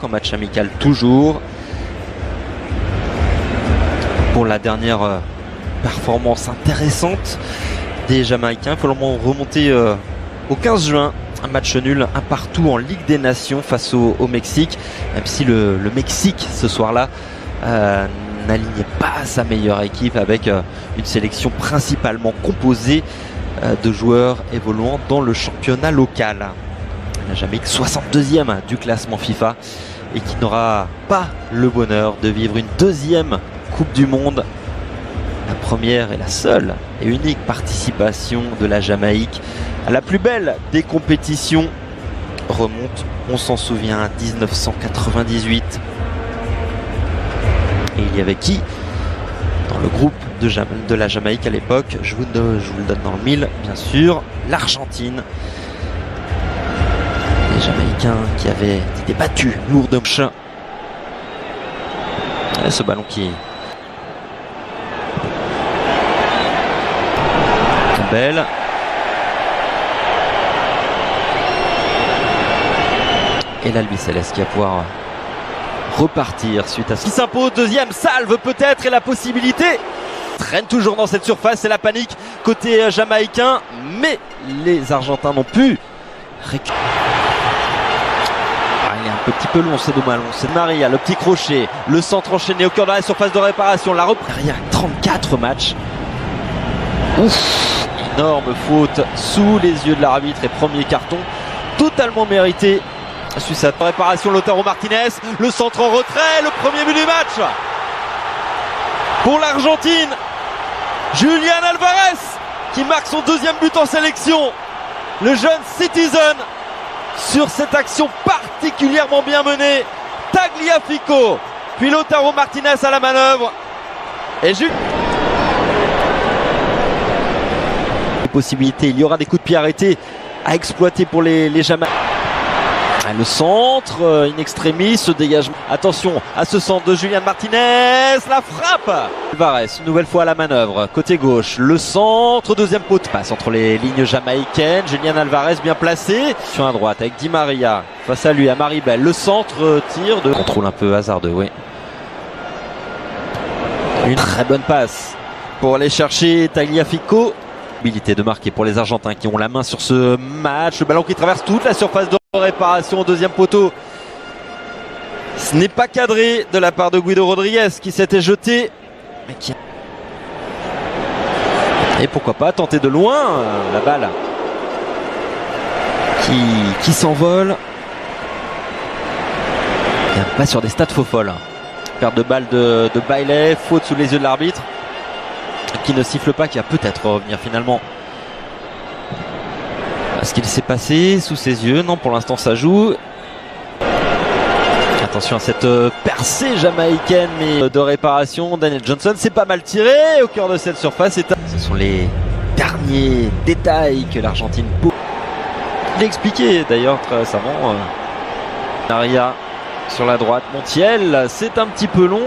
En match amical toujours. Pour la dernière performance intéressante des Jamaïcains, il faut remonter au 15 juin. Un match nul, un partout en Ligue des Nations face au Mexique. Même si le Mexique ce soir-là n'alignait pas sa meilleure équipe avec une sélection principalement composée de joueurs évoluant dans le championnat local. La Jamaïque 62e du classement FIFA et qui n'aura pas le bonheur de vivre une deuxième Coupe du Monde. La première et la seule et unique participation de la Jamaïque à la plus belle des compétitions remonte, on s'en souvient, à 1998. Et il y avait qui dans le groupe de la Jamaïque à l'époque? Je vous le donne dans le mille, bien sûr. L'Argentine. Les Jamaïcains qui avaient été battus lourdement. Et ce ballon qui Campbell. Et l'Albi Céleste qui va pouvoir repartir suite à ce qui s'impose. Deuxième salve peut-être et la possibilité traîne toujours dans cette surface. C'est la panique côté jamaïcain, mais les Argentins n'ont pu récupérer. Il est un petit peu long, c'est dommage. C'est Maria, le petit crochet, le centre enchaîné au cœur de la surface de réparation. La reprise. Il y a 34 matchs. Ouf, énorme faute sous les yeux de l'arbitre et premier carton totalement mérité. Suite à cette réparation, Lautaro Martinez, le centre en retrait, le premier but du match pour l'Argentine. Julián Álvarez qui marque son deuxième but en sélection. Le jeune Citizen sur cette action particulièrement bien menée. Tagliafico, puis Lautaro Martinez à la manœuvre. Et possibilités, il y aura des coups de pied arrêtés à exploiter pour les Jamaïcains. Le centre, in extremis, ce dégagement. Attention à ce centre de Julián Martinez, la frappe. Álvarez, une nouvelle fois à la manœuvre, côté gauche, le centre, deuxième poteau. Passe entre les lignes jamaïcaines, Julián Álvarez bien placé. Sur la droite avec Di Maria, face à lui, à Maribel, le centre, tir de... Contrôle un peu hasardeux, oui. Une très bonne passe pour aller chercher Tagliafico. Habilité de marquer pour les Argentins qui ont la main sur ce match. Le ballon qui traverse toute la surface de réparation au deuxième poteau. Ce n'est pas cadré de la part de Guido Rodriguez qui s'était jeté. Mais qui... Et pourquoi pas tenter de loin la balle qui s'envole. Pas sur des stats faux folles. Perte de balle de Bailey, faute sous les yeux de l'arbitre. Qui ne siffle pas, qui va peut-être revenir finalement. Ce qu'il s'est passé sous ses yeux, non, pour l'instant ça joue. Attention à cette percée jamaïcaine mais de réparation. Daniel Johnson, c'est pas mal tiré au cœur de cette surface. Ce sont les derniers détails que l'Argentine peut. Il l'a expliqué d'ailleurs très récemment. Maria sur la droite, Montiel, c'est un petit peu long.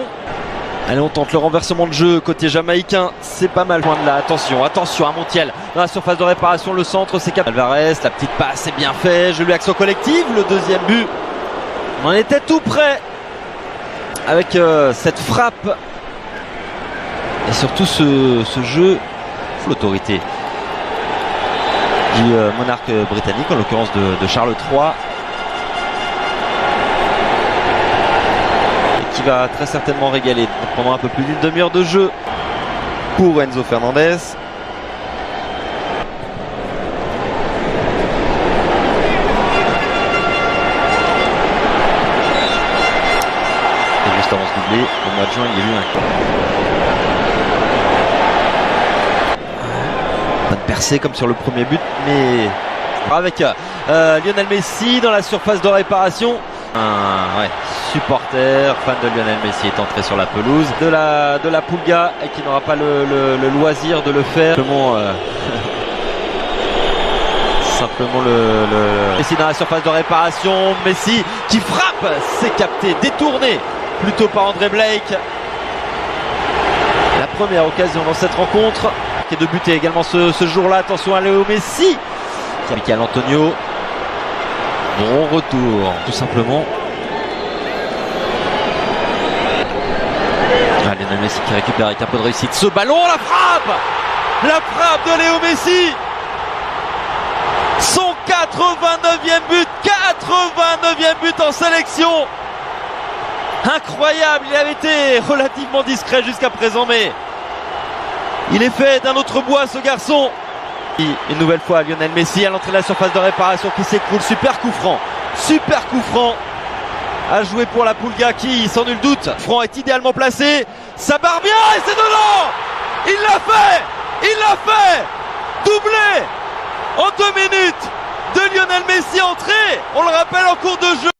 Allez, on tente le renversement de jeu côté jamaïcain, c'est pas mal loin de là. Attention à Montiel dans la surface de réparation, le centre c'est Álvarez, la petite passe c'est bien fait, je lui action collective, le deuxième but. On en était tout près avec cette frappe et surtout ce jeu, l'autorité du monarque britannique, en l'occurrence de Charles III. Qui va très certainement régaler pendant un peu plus d'une demi-heure de jeu pour Enzo Fernandez. Et juste avant ce doublé, au mois de juin, il y a eu pas de percée comme sur le premier but, mais avec Lionel Messi dans la surface de réparation. Ouais, supporter, fan de Lionel Messi est entré sur la pelouse de la Pulga et qui n'aura pas le loisir de le faire. Simplement Messi dans la surface de réparation, Messi qui frappe, c'est capté, détourné plutôt par André Blake. La première occasion dans cette rencontre qui est de buter également ce jour-là. Attention à Léo Messi, Michael Antonio. Bon retour, tout simplement. qui récupère avec un peu de réussite ce ballon, la frappe de Léo Messi, son 89e but, 89e but en sélection. Incroyable, il avait été relativement discret jusqu'à présent, mais il est fait d'un autre bois ce garçon. Une nouvelle fois Lionel Messi à l'entrée de la surface de réparation qui s'écroule, super coup franc à jouer pour la Pulga qui, sans nul doute, Franc est idéalement placé, ça barre bien et c'est dedans. Il l'a fait, doublé en 2 minutes de Lionel Messi, entré, on le rappelle, en cours de jeu.